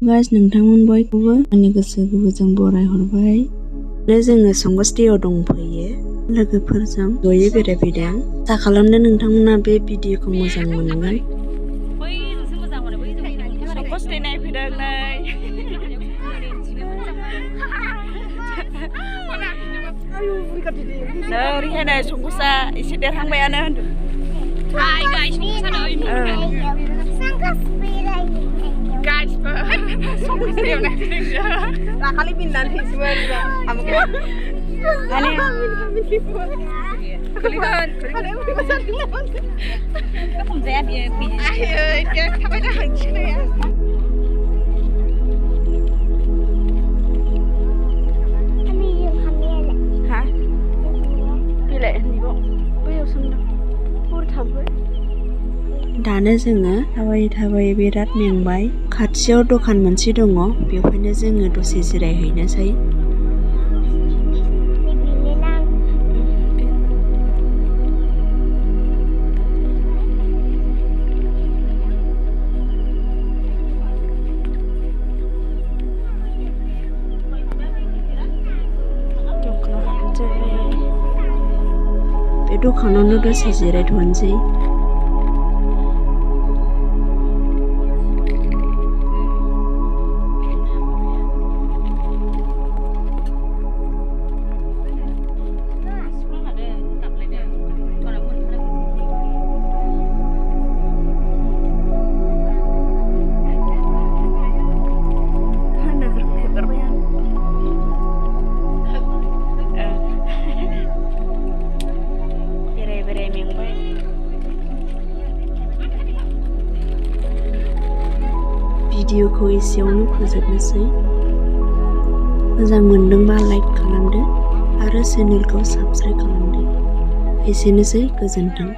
Guys नोंथांमोन बयखौबो आंनि गोसो गोरबोजों बरायहरबाय। जोङो संकसआव दंफैयो लोगोफोरजों जयै बेरायफैदों। आसा खालामदों नोंथांमोना बे भिडिअखौ मोजां मोनगोन। संकस नायफैदों नै ओरैहाय नै संकसआ एसे देरहांबायानो होनदों। दाखालि बिननानै फैसोमोन दानो जोङो थाबायै थाबायै बिराद मेंबाय। खाथियाव दखान मोनसे दङ, बेवहायनो जोङो दसे जिरायहैनोसै। बे दखानावनो दसे जिरायथ'नोसै। भिडिअखौ एसेयावनो फोजोबनोसै। मोजां मोनदोंबा लाइक खालामदो आरो चेनेलखौ साबस्क्राइब खालामदो। एसेनोसै, गोजोन्थों।